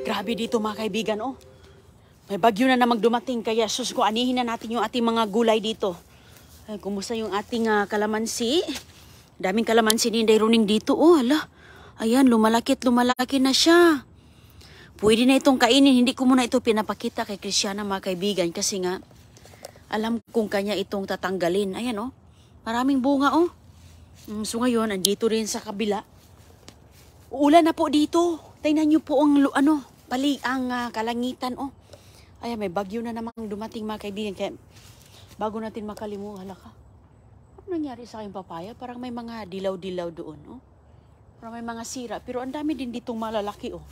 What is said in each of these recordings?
Grabe dito mga kaibigan, oh. May bagyo na namang dumating, kaya sus ko, anihin na natin yung ating mga gulay dito. Ay, kumusta yung ating kalamansi? Daming kalamansi ni Inday Runing dito, oh, hala. Ayan, lumalaki na siya. Pwede na itong kainin, hindi ko muna ito pinapakita kay Christiana mga kaibigan, kasi nga, alam kong kanya itong tatanggalin. Ayan, oh, maraming bunga, oh. So ngayon, andito rin sa kabila. Uulan na po dito. Tingnan niyo po ang kalangitan, oh. Ayan, may bagyo na namang dumating mga kaibigan. Kaya bago natin makalimutan, hala ka. Ano nangyari sa aking papaya? Parang may mga dilaw-dilaw doon, oh. Parang may mga sira. Pero ang dami din ditong malalaki, oh.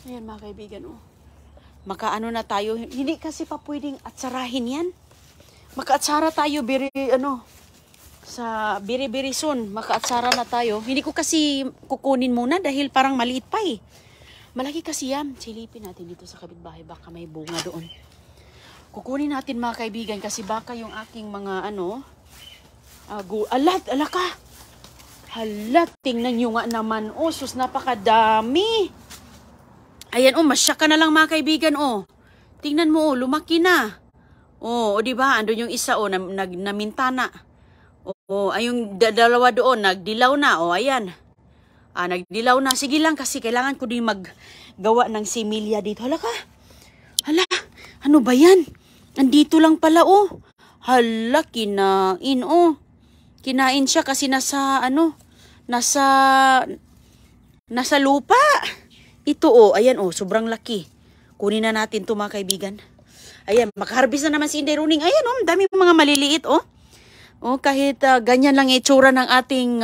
Ayan mga kaibigan, oh. Makaano na tayo. Hindi kasi pa pwedeng atsarahin yan. Makaatsara tayo, sa biri-biri soon. Makaatsara na tayo. Hindi ko kasi kukunin muna dahil parang maliit pa eh. Malaki kasi yan. Silipin natin dito sa kapitbahay. Baka may bunga doon. Kukunin natin mga kaibigan kasi baka yung aking mga alaka. Halat, tingnan nyo nga naman. Oh, sus, napakadami. Ayan, oh, masya ka na lang mga kaibigan, oh. Tingnan mo, oh, lumaki na. Oh, o diba? Andun yung isa, oh, namintana. Oh, ay yung dalawa doon, nagdilaw na. Oh, ayan. Nagdilaw na. Sige lang kasi kailangan ko din maggawa ng similya dito. Hala ka. Hala, ano ba yan? Andito lang pala, oh. Hala, kinain, oh. Kinain siya kasi nasa lupa. Ito, oh, ayan, oh, sobrang laki. Kunin na natin to mga kaibigan. Ayan, makaharbis na naman si Inday Runing. Ayan, oh, dami mga maliliit, oh. Oh, kahit ganyan lang itsura ng ating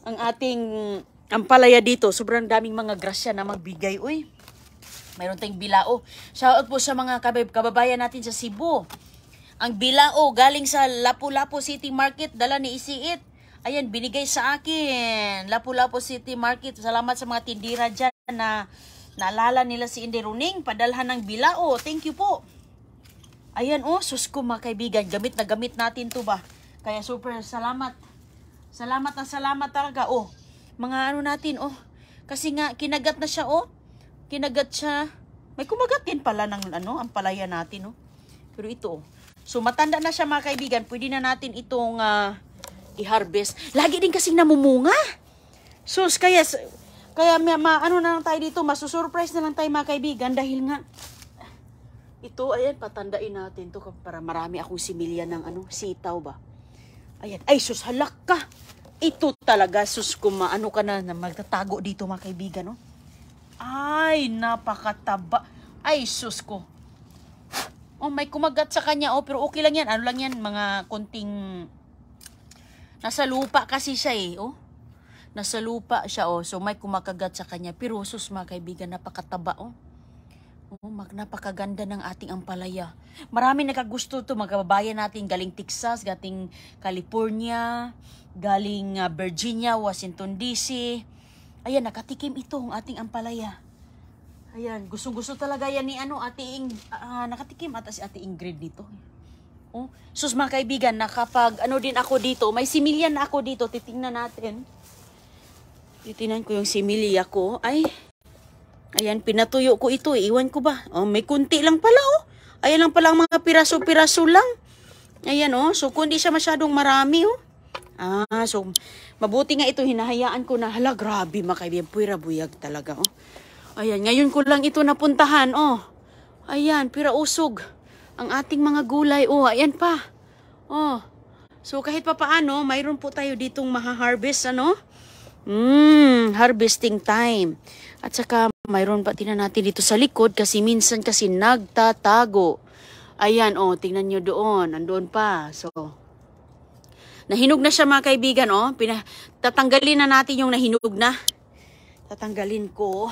ang ating ampalaya dito. Sobrang daming mga grasya na magbigay. Uy, mayroon tayong bilao. Shoutout po sa mga kababayan natin sa Cebu. Ang bilao galing sa Lapu-Lapu City Market, dala ni Isiit. Ayan, binigay sa akin. Lapu-Lapu City Market. Salamat sa mga tindira dyan na naalala nila si Inday Runing. Padalhan ng bilao. Thank you po. Ayan, oh, sus ko mga kaibigan. Gamit na gamit natin to ba? Kaya super salamat. Salamat na salamat talaga. Oh, mga natin, oh. Kasi nga, kinagat na siya, oh. Kinagat siya. May kumagat din pala ng ang palaya natin, oh. Pero ito, oh. So, matanda na siya mga kaibigan. Pwede na natin itong i-harvest. Lagi din kasing namumunga. Sus, kaya na lang tayo dito. Masusurprise na lang tayo mga kaibigan dahil nga, ito, ayan, patandain natin to para marami akong similya ng sitaw ba. Ayan, ay sus, halak ka. Ito talaga, sus, ka na magtatago dito mga kaibigan, no? Ay, napakataba. Ay, sus ko. Oh, may kumagat sa kanya, oh, pero okay lang yan. Ano lang yan, mga konting, nasa lupa kasi siya eh, oh. Nasa lupa siya, oh, so may kumakagat sa kanya. Pero sus, mga kaibigan, napakataba, oh. Oh, napakaganda ng ating ampalaya. Marami nakagusto to, mga kababayan natin galing Texas, galing California, galing Virginia, Washington DC. Ayan, nakatikim ito ang ating ampalaya. Ayan, gustong-gusto talaga yan ni nakatikim ata si Ate Ingrid dito. Oh, sus mga kaibigan, nakapag din ako dito, may similya na ako dito, titingnan natin. Titingnan ko yung similya ko. Ay, ayan, pinatuyo ko ito. Iwan ko ba? Oh, may kunti lang pala, oh. Ayan lang pala ang mga piraso-piraso lang. Ayan, oh. So, kung di siya masyadong marami, oh. So, mabuti nga ito. Hinahayaan ko na. Hala, grabe, mga kaibigan. Puwira buyag talaga, oh. Ayan, ngayon ko lang ito napuntahan, oh. Ayan, pira-usog. Ang ating mga gulay, oh. Ayan pa. Oh. So, kahit pa paano, mayroon po tayo ditong maha-harvest, harvesting time. At saka, mayroon pa tingnan natin dito sa likod kasi minsan kasi nagtatago. Ayan, oh, tingnan nyo doon. Andoon pa. So, nahinog na siya mga kaibigan, oh. Tatanggalin na natin yung nahinog na. Tatanggalin ko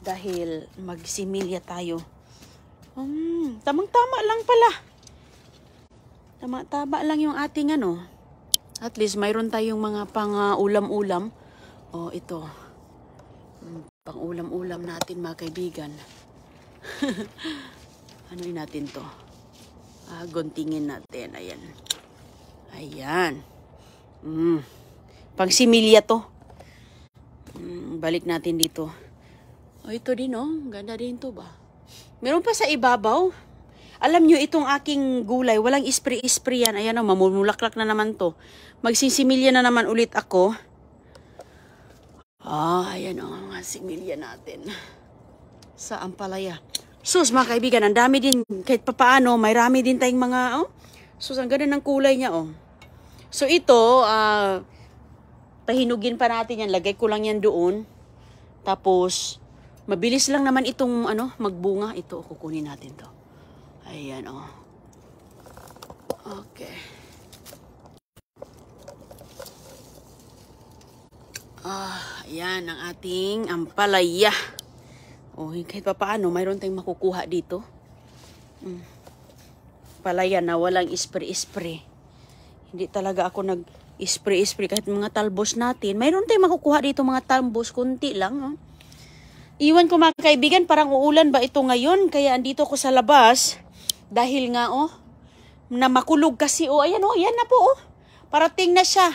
dahil magsimilya tayo. Tamang-tama lang pala. Tama lang yung ating At least mayroon tayong mga pang-ulam-ulam. Oh, ito. Pang-ulam-ulam natin mga kaibigan. Ano'y natin to? Guntingin natin. Ayan. Ayan. Pang similya to. Balik natin dito. Oh, ito din oh. Ganda din to ba? Meron pa sa ibabaw. Alam nyo, itong aking gulay, walang ispray-ispray yan. Ayan oh, mamumulaklak na naman to. Magsisimilya na naman ulit ako. Ayan oh, mga similya natin. Sa ampalaya. Sus, mga kaibigan, ang dami din. Kahit papaano, may rami din tayong mga, oh. Sus, ang ganda ng kulay niya, oh. So, ito, pahinugin pa natin yan. Lagay ko lang yan doon. Tapos, mabilis lang naman itong, magbunga. Ito, kukunin natin to. Ayan, oh. Okay. Ayan ang ating ampalaya. Oh, kahit pa paano, mayroon tayong makukuha dito. Palaya na walang ispray-ispray. Hindi talaga ako nag-ispray-ispray kahit mga talbos natin. Mayroon tayong makukuha dito mga talbos, kunti lang, oh. Iwan ko mga kaibigan, parang uulan ba ito ngayon? Kaya andito ako sa labas. Dahil nga, oh, na makulog kasi, oh, ayan, oh, yan na po, oh. Parating na siya.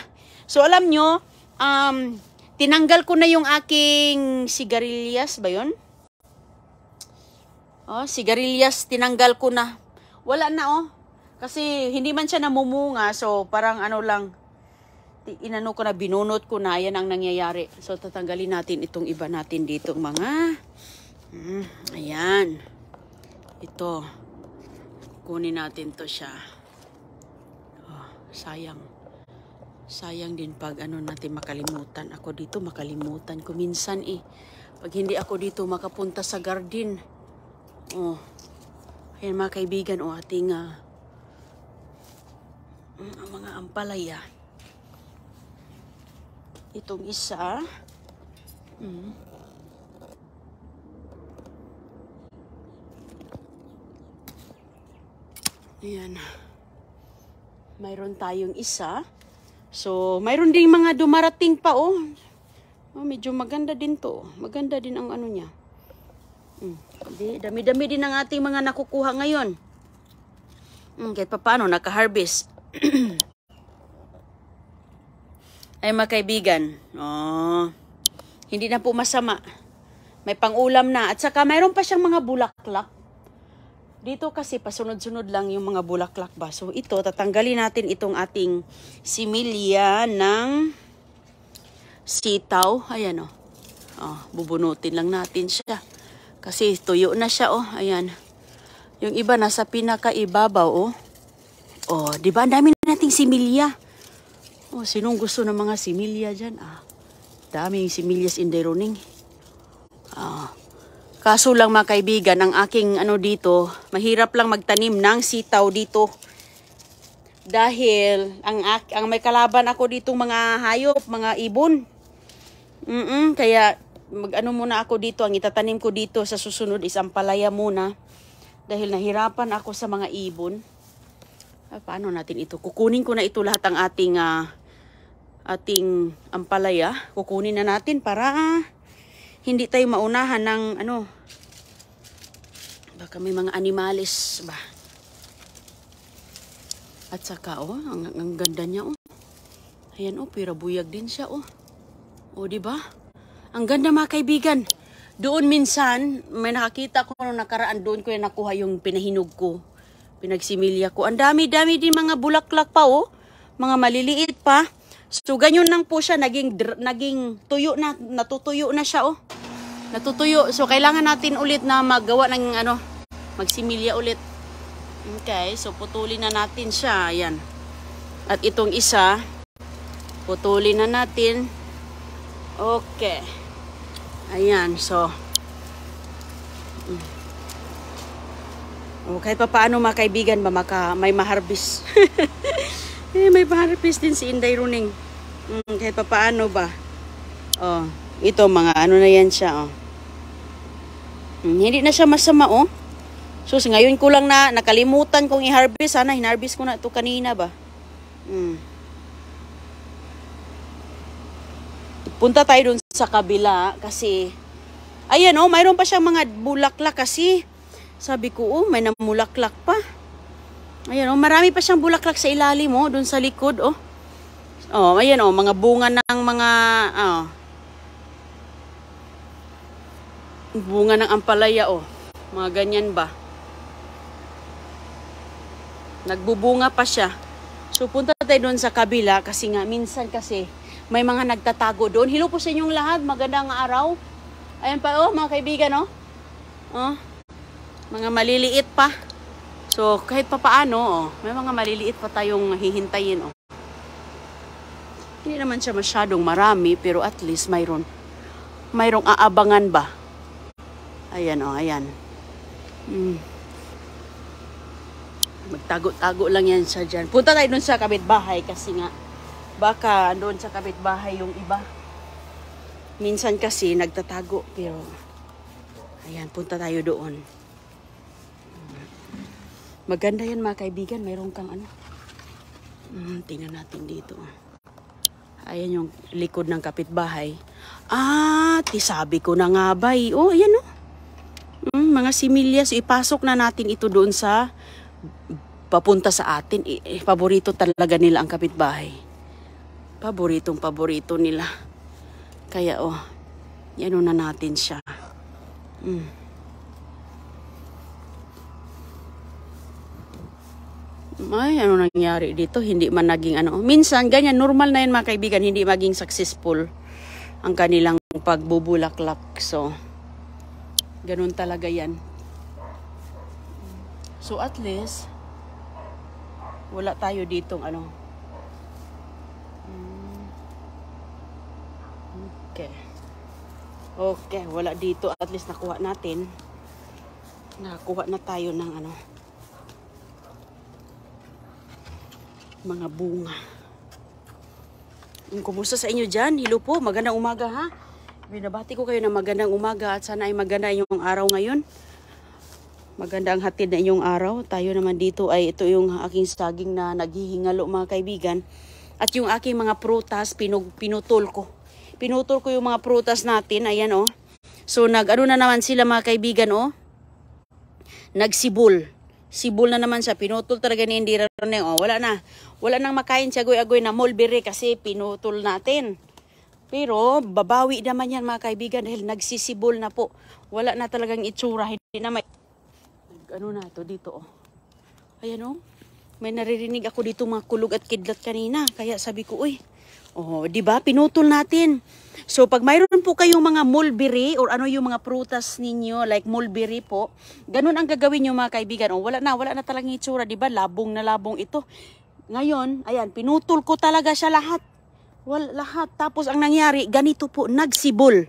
So, alam nyo, tinanggal ko na yung aking sigarilyas ba yun? Oh, sigarilyas, tinanggal ko na. Wala na, oh. Kasi hindi man siya namumunga, so parang lang, inano ko na, binunot ko na, yan ang nangyayari. So, tatanggalin natin itong iba natin dito, mga, ayan. Ito. Kunin natin to siya. Oh, sayang. Sayang din pag natin makalimutan. Ako dito makalimutan ko minsan eh. Pag hindi ako dito makapunta sa garden. Oh. Ayan mga kaibigan, oh, ating mga ampalaya. Itong isa. Ayan. Mayroon tayong isa. So, mayroon ding mga dumarating pa, oh. Oh, medyo maganda din to. Maganda din ang niya. Dami-dami din ang ating mga nakukuha ngayon. Kahit pa paano, naka-harvest. Ay, mga kaibigan. Oh, hindi na po masama. May pang-ulam na. At saka, mayroon pa siyang mga bulaklak. Dito kasi pasunod-sunod lang yung mga bulaklak ba. So ito, tatanggalin natin itong ating similya ng sitaw. Ayan, oh. Bubunutin lang natin siya. Kasi tuyo na siya, oh. Ayan. Yung iba nasa pinakaibabaw, oh. Oh, di ba? Ang dami na nating similya. Oh, sinong gusto ng mga similya dyan? Daming similyas in the running. Kaso lang mga kaibigan, ang aking dito, mahirap lang magtanim ng sitaw dito. Dahil ang may kalaban ako ditong mga hayop, mga ibon. Kaya muna ako dito, ang itatanim ko dito sa susunod is ampalaya muna. Dahil nahirapan ako sa mga ibon. Paano natin ito? Kukunin ko na ito lahat ang ating ampalaya. Kukunin na natin para hindi tayo maunahan ng baka may mga animalis ba. At saka, oh, ang ganda niya, oh. Ayan, oh, pero buyag din siya, oh. Oh, di ba? Ang ganda mga kaibigan. Doon minsan, may nakakita ko nung nakaraan, doon ko yung nakuha yung pinahinog ko. Pinagsimilya ko. Ang dami-dami din mga bulaklak pa, oh. Mga maliliit pa. So, ganyan lang po siya, naging tuyo na, natutuyo na siya, oh. Natutuyo. So, kailangan natin ulit na maggawa ng, magsimilya ulit. Okay, so putulin na natin siya, ayan. At itong isa, putulin na natin. Okay. Ayan, so. Kahit pa paano mga kaibigan ba, may maharbis. May maharbis din si Inday Runing. Kahit pa paano ba. Oh, ito mga na yan siya, oh. Hindi na siya masama, oh. So, ngayon ko lang nakalimutan kong i-harvest. Sana, hinarvest ko na ito kanina ba. Punta tayo dun sa kabila kasi, ayan, oh, mayroon pa siyang mga bulaklak kasi. Sabi ko, oh, may namulaklak pa. Ayan, oh, marami pa siyang bulaklak sa ilalim, oh, dun sa likod, oh. Oh, ayan, oh, mga bunga ng mga, Bunga ng ampalaya, oh. Mga ganyan ba? Nagbubunga pa siya. So, punta tayo doon sa kabila kasi nga, minsan kasi, may mga nagtatago doon. Hello po sa inyong lahat. Magandang araw. Ayan pa, oh, mga kaibigan, oh. Oh, mga maliliit pa. So, kahit pa paano, oh, may mga maliliit pa tayong hihintayin, oh. Hindi naman siya masyadong marami, pero at least mayroong aabangan ba? Ayan, oh, ayan. Magtago-tago lang yan siya dyan. Punta tayo dun sa kapitbahay kasi nga, baka doon sa kapitbahay yung iba. Minsan kasi nagtatago, pero ayan, punta tayo doon. Maganda yan mga kaibigan, mayroon kang ano. Tingnan natin dito. Ayan yung likod ng kapitbahay. Sabi ko na nga ba eh. Oh, ayan oh. Mga similyas, ipasok na natin ito doon sa papunta sa atin. Paborito talaga nila ang kapitbahay. Paborito nila. Kaya oh, yan na natin siya. Ay, ano nangyari dito? Hindi man naging ano. Minsan, ganyan, normal na yan mga kaibigan, hindi maging successful ang kanilang pagbubulaklak. So, ganun talaga yan. So, at least, wala tayo ditong ano. Okay, wala dito. At least nakuha natin. Nakakuha na tayo ng ano. Mga bunga. Kumusta sa inyo dyan? Hello po, magandang umaga ha. Binabati ko kayo na magandang umaga at sana ay maganda inyong araw ngayon. Maganda ang hatid na inyong araw. Tayo naman dito ay ito yung aking saging na naghihingalo mga kaibigan. At yung aking mga prutas, pinutol ko. Pinutol ko yung mga prutas natin. Ayan oh. So nag-ano na naman sila mga kaibigan oh. Nagsibol. Sibol na naman siya. Pinutol talaga ni Indira Roneng. Oh, wala na. Wala nang makain siya agoy-agoy na mulberry kasi pinutol natin. Pero babawi naman yan mga kaibigan dahil nagsisibol na po. Wala na talagang itsura. Hindi na may... Ano na ito dito oh. Ayan oh. May naririnig ako dito mga kulog at kidlat kanina. Kaya sabi ko, uy. Oh, di ba? Pinutol natin. So pag mayroon po kayong mga mulberry or ano yung mga prutas ninyo like mulberry po, ganun ang gagawin niyo mga kaibigan. Oh, wala na talagang itsura, di ba? Labong na labong ito. Ngayon, ayan, pinutol ko talaga siya lahat. Lahat. Tapos ang nangyari, ganito po, nagsibol.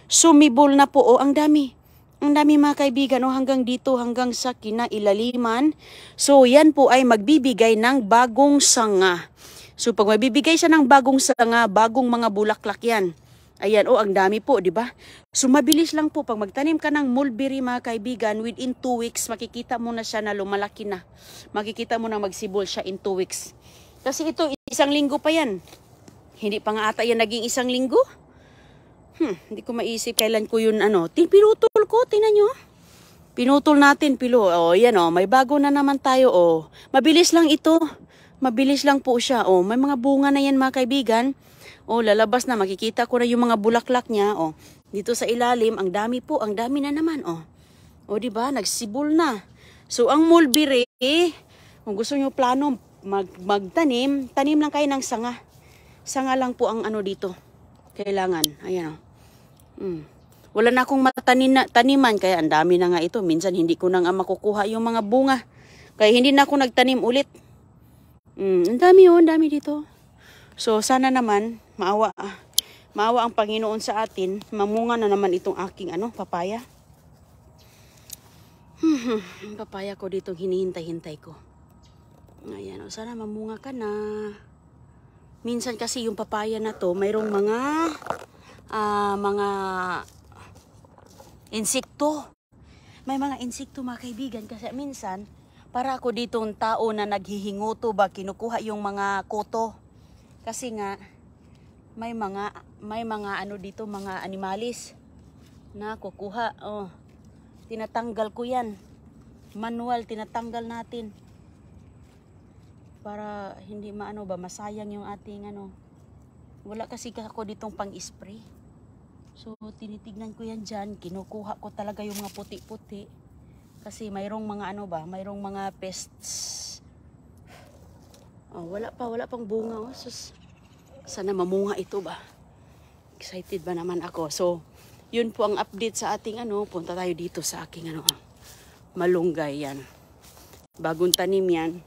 Sumibol na po, oh, ang dami. Ang dami mga kaibigan, oh, hanggang dito, hanggang sa kinailaliman. So yan po ay magbibigay ng bagong sanga. So pag magbibigay siya ng bagong sanga, bagong mga bulaklak yan. Ayan, oh, ang dami po, di ba? So mabilis lang po, pag magtanim ka ng mulberry mga kaibigan, within 2 weeks, makikita mo na siya na lumalaki na. Makikita mo na magsibol siya in 2 weeks. Kasi ito, 1 linggo pa yan. Hindi pa nga ata yan naging 1 linggo. Hindi ko maisip kailan ko yun, ano. Pinutol ko, tingnan nyo. Pinutol natin, pilo. Oh, yan, oh, may bago na naman tayo, oh. Mabilis lang ito. Mabilis lang po siya. Oh, may mga bunga na yan mga kaibigan. Oh, lalabas na. Makikita ko na yung mga bulaklak niya. Oh, dito sa ilalim, ang dami po. Ang dami na naman. Oh, oh di ba? Nagsibol na. So, ang mulberry, kung gusto nyo plano magtanim, tanim lang kayo ng sanga. Sanga lang po ang ano dito. Kailangan. Ayan oh. Wala na akong taniman. Kaya ang dami na nga ito. Minsan hindi ko na nga makukuha yung mga bunga. Kaya hindi na ako nagtanim ulit. Ang dami oh, ang dami dito. So sana naman maawa ang Panginoon sa atin, mamunga na naman itong aking ano, papaya. Ang papaya ko dito hinihintay-hintay ko. Ayan, oh, sana mamunga ka na. Minsan kasi yung papaya na to, mayroong mga insekto. May mga insekto mga kaibigan kasi minsan para ako ditong tao na naghihinguto ba, kinukuha yung mga koto. Kasi nga, may mga ano dito, mga animalis na kukuha. Oh, tinatanggal ko yan. Manual, tinatanggal natin. Para hindi masayang yung ating ano. Wala kasi ako ditong pang-spray. So, tinitignan ko yan dyan. Kinukuha ko talaga yung mga puti-puti. Kasi mayroong mga ano ba, mayroong mga pests. Oh, wala pang bunga. Oh. Sus, sana mamunga ito ba? Excited ba naman ako? So, yun po ang update sa ating ano. Punta tayo dito sa aking ano, malunggay yan. Bagong tanim yan.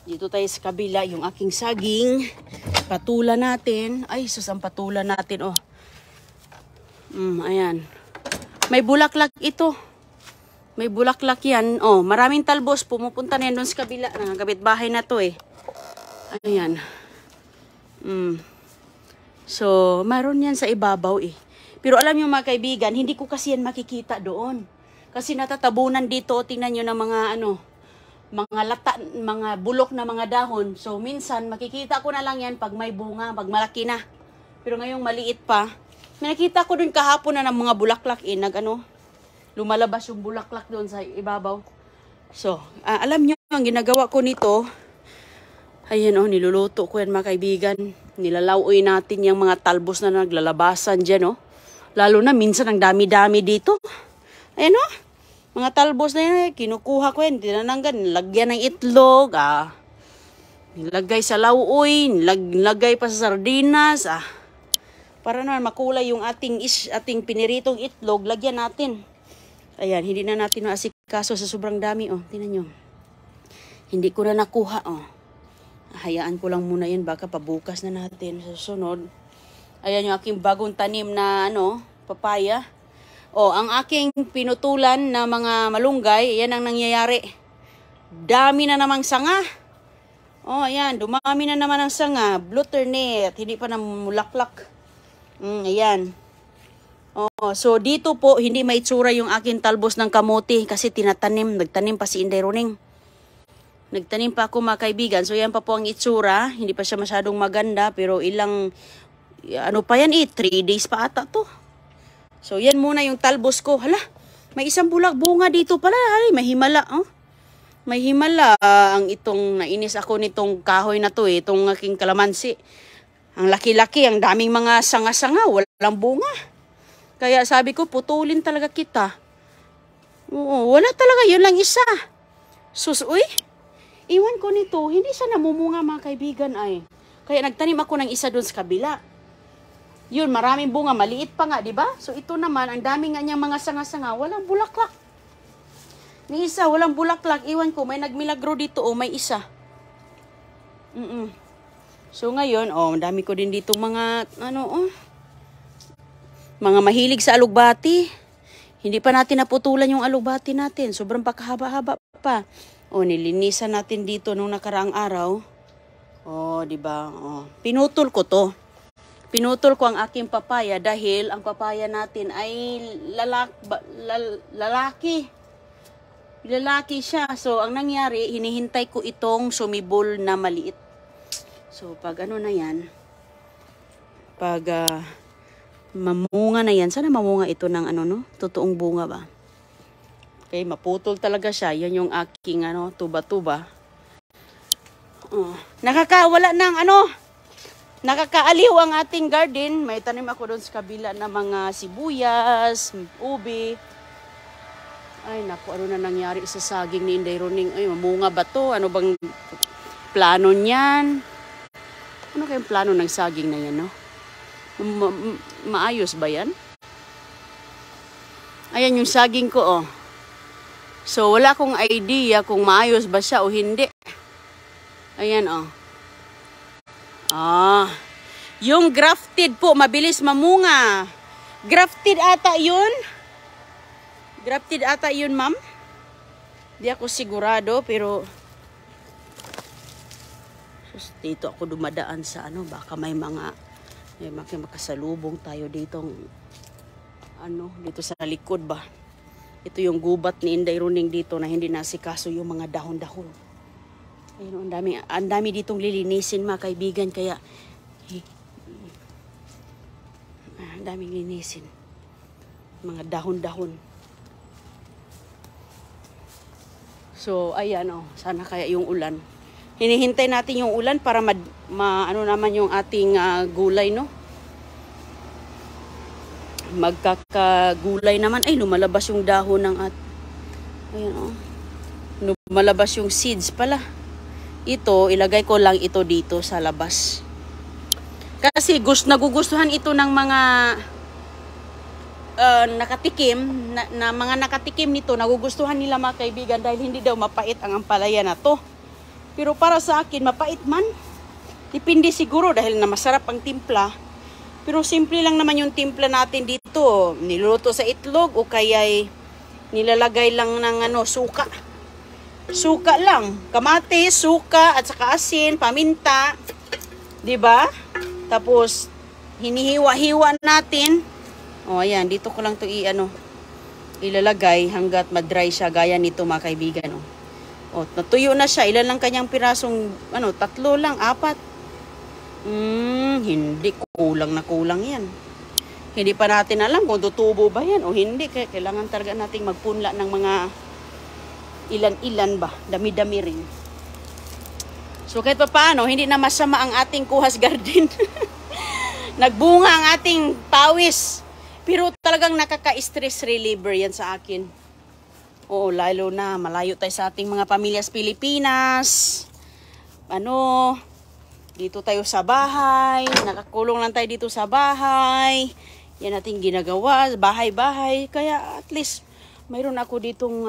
Dito tayo sa kabila, yung aking saging. Patula natin. Ay, sus, ang patula natin, oh. Ayan. May bulaklak ito. May bulaklak yan. Oh, maraming talbos. Pumupunta na yan doon sa kabila. Kapitbahay na to eh. Ayan. So, mayroon yan sa ibabaw eh. Pero alam niyo mga kaibigan, hindi ko kasi yan makikita doon. Kasi natatabunan dito, tingnan nyo ng mga ano, mga lata, mga bulok na mga dahon. So, minsan, makikita ko na lang yan pag may bunga, pag malaki na. Pero ngayong maliit pa, may nakita ko dun kahapon na ng mga bulaklak eh, lumalabas yung bulaklak doon sa ibabaw. So, alam nyo, ang ginagawa ko nito, ayan oh, niluluto ko yan mga kaibigan. Nilalauoy natin yung mga talbos na naglalabasan dyan oh. Lalo na minsan ang dami-dami dito. Ayan oh. Mga talbos na yan, kinukuha ko yan, tinananggan, nilagyan ng itlog, nilagay sa lauoy, nilagay pa sa sardinas, para naman makulay yung ating piniritong itlog, lagyan natin. Ayan, hindi na natin maasikaso sa sobrang dami, oh, tingnan nyo. Hindi ko na nakuha, oh. Hayaan ko lang muna yan, baka pabukas na natin sa sunod. Ayan yung aking bagong tanim na, papaya. Oh, ang aking pinutulan na mga malunggay, yan ang nangyayari. Dami na namang sanga. Oh, ayan, dumami na naman ang sanga. Butternut, hindi pa namulaklak. Ayan. Oh, so dito po, hindi maitsura yung aking talbos ng kamote kasi nagtanim pa si Inday Roning. Nagtanim pa ako mga kaibigan. So yan pa po ang itsura. Hindi pa siya masyadong maganda, pero ano pa yan 3 days pa ata to. So, yan muna yung talbos ko. Hala, may isang bunga dito pala. Ay, may himala. Oh. May himala. Ang nainis ako nitong kahoy na to eh. Itong aking kalamansi. Ang laki-laki, ang daming mga sanga-sanga. Walang bunga. Kaya sabi ko, putulin talaga kita. Oo, wala talaga. Yun lang isa. Sus, uy. Iwan ko nito. Hindi siya namumunga mga kaibigan ay. Kaya nagtanim ako ng isa doon sa kabila. Yun, maraming bunga, maliit pa nga, di ba? So ito naman, ang dami nga niyang mga sanga-sanga, walang bulaklak. May isa, walang bulaklak. Iwan ko, may nagmilagro dito, may isa. So ngayon, dami ko din dito mga, mga mahilig sa alugbati. Hindi pa natin naputulan yung alugbati natin. Sobrang pakahaba-haba pa. Nilinisan natin dito nung nakaraang araw. Di ba? Pinutol ko to. Pinutol ko ang aking papaya dahil ang papaya natin ay lalaki. Lalaki siya. So, ang nangyari, hinihintay ko itong sumibol na maliit. So, pag na yan, pag mamunga na yan, sana mamunga ito ng totoong bunga ba? Okay, maputol talaga siya. Yan yung aking tuba-tuba. Nakakawala ng nakakaaliw ang ating garden. May tanim ako doon sa kabila na mga sibuyas, ubi. Ay, naku, ano na nangyari sa saging ni Inday Roning? Ay, mamunga ba to? Ano bang plano niyan? Ano kayong plano ng saging na yan, no? Maayos ba yan? Ayan yung saging ko, So, wala akong idea kung maayos ba siya o hindi. Ayan, yung grafted po, mabilis mamunga. Grafted ata yun? Grafted ata yun, ma'am? Di ako sigurado, pero dito ako dumadaan sa baka may makasalubong tayo ditong dito sa likod ba. Ito yung gubat ni Inday Roning dito na hindi nasikaso yung mga dahon-dahon. Ayun, ang dami ditong lilinisin mga kaibigan, kaya ang daming linisin. Mga dahon-dahon. So, ayan sana kaya yung ulan. Hinihintay natin yung ulan para naman yung ating gulay, no? magkakagulay naman. Ay, lumalabas yung dahon ng ayan oh. Lumalabas yung seeds pala. Ito, ilagay ko lang ito dito sa labas. Kasi nagugustuhan ito ng mga nakatikim, na mga nakatikim nito, nagugustuhan nila mga kaibigan dahil hindi daw mapait ang ampalaya na to. Pero para sa akin, mapait man. Depende siguro dahil na masarap ang timpla. Pero simple lang naman yung timpla natin dito. Niluluto sa itlog o kaya nilalagay lang ng suka. Suka lang. Kamatis, suka, at saka asin, paminta. 'Di ba? Tapos, hinihiwa-hiwa natin. O, ayan. Dito ko lang ito ilalagay hanggat madry siya. Gaya nito mga kaibigan. O, natuyo na siya. Ilan lang kanyang pirasong, 3 lang, 4. Hindi. Kulang na kulang yan. Hindi pa natin alam kung tutubo ba yan o hindi. Kailangan talaga nating magpunla ng mga ilan-ilan ba. Dami-dami rin. So kahit pa paano, hindi na masama ang ating kuhas garden. Nagbunga ang ating pawis. Pero talagang nakaka-stress reliever yan sa akin. Oo, lalo na malayo tayo sa ating mga pamilyas Pilipinas. Dito tayo sa bahay, nakakulong lang tayo dito sa bahay. Yan nating ginagawa, bahay-bahay. Kaya at least mayroon ako ditong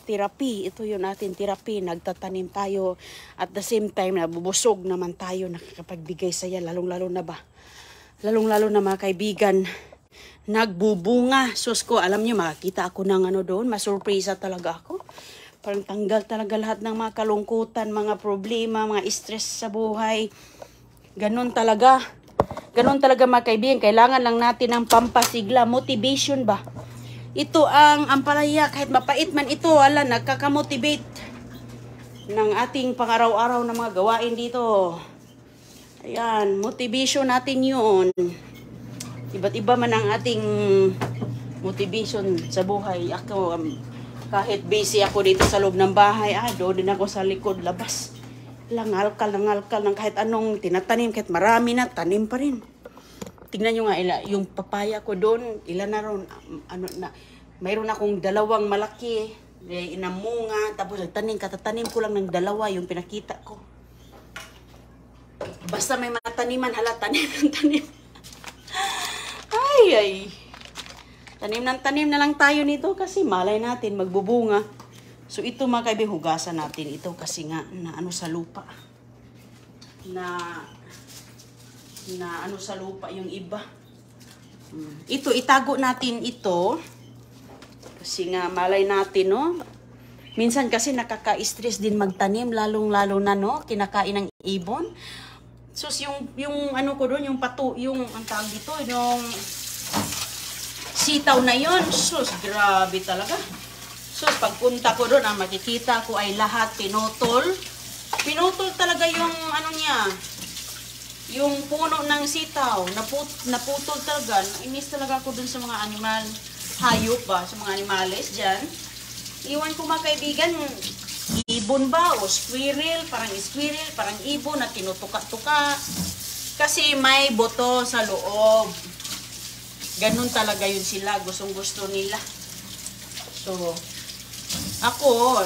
therapy. Ito yung ating therapy. Nagtatanim tayo. At the same time, nabubusog naman tayo. Nakakapagbigay saya. Lalong-lalo na ba? Lalong-lalo na mga kaibigan. Nagbubunga. Sus ko, alam niyo, makakita ako ng doon. Masurpresa talaga ako. Parang tanggal talaga lahat ng mga kalungkutan, mga problema, mga stress sa buhay. Ganon talaga. Ganon talaga mga kaibigan. Kailangan lang natin ng pampasigla. Motivation ba? Ito ang ampalaya. Kahit mapait man ito, nagkakamotivate ng ating pang-araw-araw na mga gawain dito. Ayan, motivation natin yun. Iba't iba man ang ating motivation sa buhay. Ako, kahit busy ako dito sa loob ng bahay, doon din ako sa likod, labas. Langalkal ng kahit anong tinatanim, kahit marami na, tanim pa rin. Tingnan nyo nga, yung papaya ko doon, ilan na ron, mayroon akong 2 malaki, inamunga, tapos katatanim ko lang ng 2, yung pinakita ko. Basta may mataniman, tanim ng tanim. Ay. Tanim na lang tayo nito kasi malay natin magbubunga. So ito mga kaibigan, hugasan natin ito kasi nga sa lupa. Na sa lupa yung iba. Ito, itago natin ito. Kasi nga malay natin, Minsan kasi nakaka-stress din magtanim, lalong-lalo na, kinakain ng ibon. So yung ko doon, yung ang tawag dito, yung sitaw na yon. Sus, grabe talaga. Sus, pagpunta ko doon, ang makikita ko ay lahat pinutol. Pinutol talaga yung niya. Yung puno ng sitaw. Naputol talaga. Nainis talaga ako doon sa mga animal. Hayop ba? Sa mga animales dyan. Iwan ko mga kaibigan, ibon ba? O squirrel, parang ibon na tinutuka-tuka. Kasi may boto sa loob. Ganun talaga yun sila. Gustong-gusto nila. So, ako,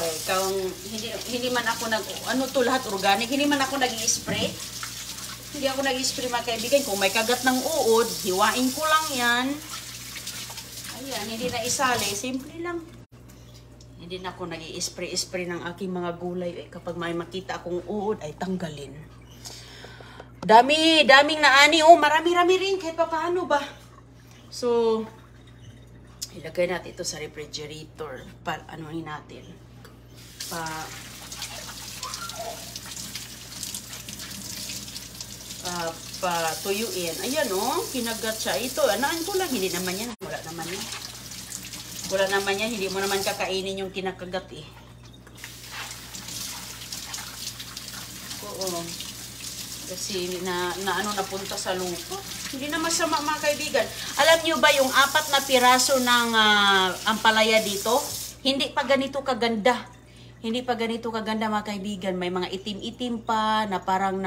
hindi man ako lahat organic. Hindi man ako nag-i-spray. Hindi ako nag-i-spray mga kaibigan. Kung may kagat ng uod, hiwain ko lang yan. Ayan, hindi na isali. Simple lang. Hindi na ako nag-i-spray ng aking mga gulay. Kapag may makita akong uod, ay tanggalin. Daming naani. Marami-rami rin. Kahit pa paano ba? So, ilagay natin ito sa refrigerator. Anuhin natin. Patuyuin. Ayan kinagat siya. Ito, anaan ko lang. Hindi naman yan. Wala naman yan. Hindi mo naman kakainin yung kinakagat Oo. Kasi napunta sa lupa. Hindi na masama mga kaibigan. Alam nyo ba yung 4 na piraso ng ampalaya dito? Hindi pa ganito kaganda. Hindi pa ganito kaganda mga kaibigan. May mga itim-itim pa na parang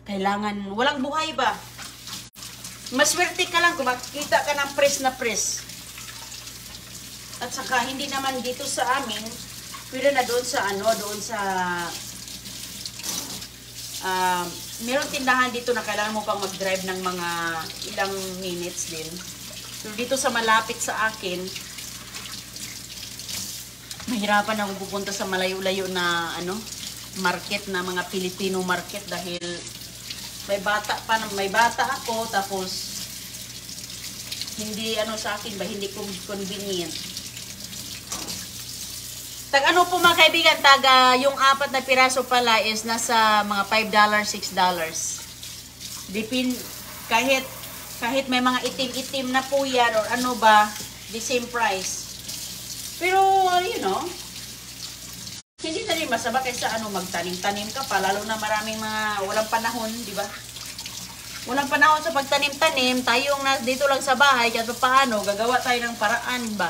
kailangan, walang buhay ba? Maswerte ka lang kung makikita ka ng press na press. At saka hindi naman dito sa amin, pwede na doon sa doon sa meron tindahan dito na kailangan mo pang mag-drive ng mga ilang minutes din. So dito sa malapit sa akin, mahirapan ako pupunta sa malayo-layo na market na mga Filipino market dahil may bata ako tapos hindi sa akin ba hindi convenient. Tag po mga kaibigan, yung 4 na piraso pala is nasa mga $5, $6. Kahit may mga itim-itim na po yan or the same price. Pero hindi na rin masama kaysa magtanim-tanim ka pa, lalo na maraming mga walang panahon, di ba? Walang panahon sa pagtanim-tanim, tayong dito lang sa bahay, kahit paano, gagawa tayo ng paraan ba?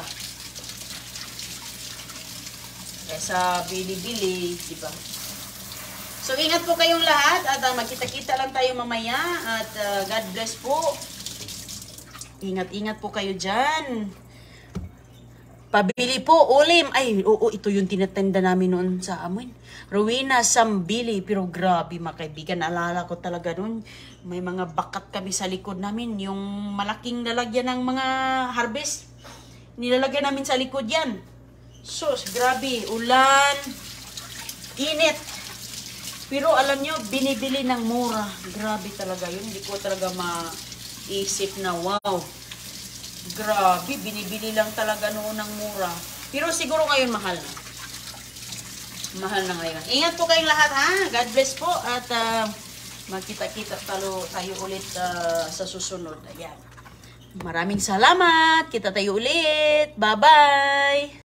Kaysa bili-bili, di ba? So, ingat po kayong lahat at magkita-kita lang tayo mamaya at God bless po. Ingat-ingat po kayo dyan. Pabili po, ulim. Ay, oo, ito yung tinatenda namin noon sa amin. Rowena Sambili. Pero grabe mga kaibigan, alala ko talaga noon. May mga bakat kami sa likod namin. Yung malaking lalagyan ng mga harvest. Nilalagyan namin sa likod yan. Sus, grabe. Ulan. Init. Pero alam nyo, binibili ng mura. Grabe talaga yun. Hindi ko talaga maisip na wow. Grabe, binibili lang talaga noon ng mura. Pero siguro ngayon mahal na. Mahal na ngayon. Ingat po kayong lahat ha. God bless po. At magkita-kita tayo ulit sa susunod. Ayan. Maraming salamat. Kita tayo ulit. Bye-bye.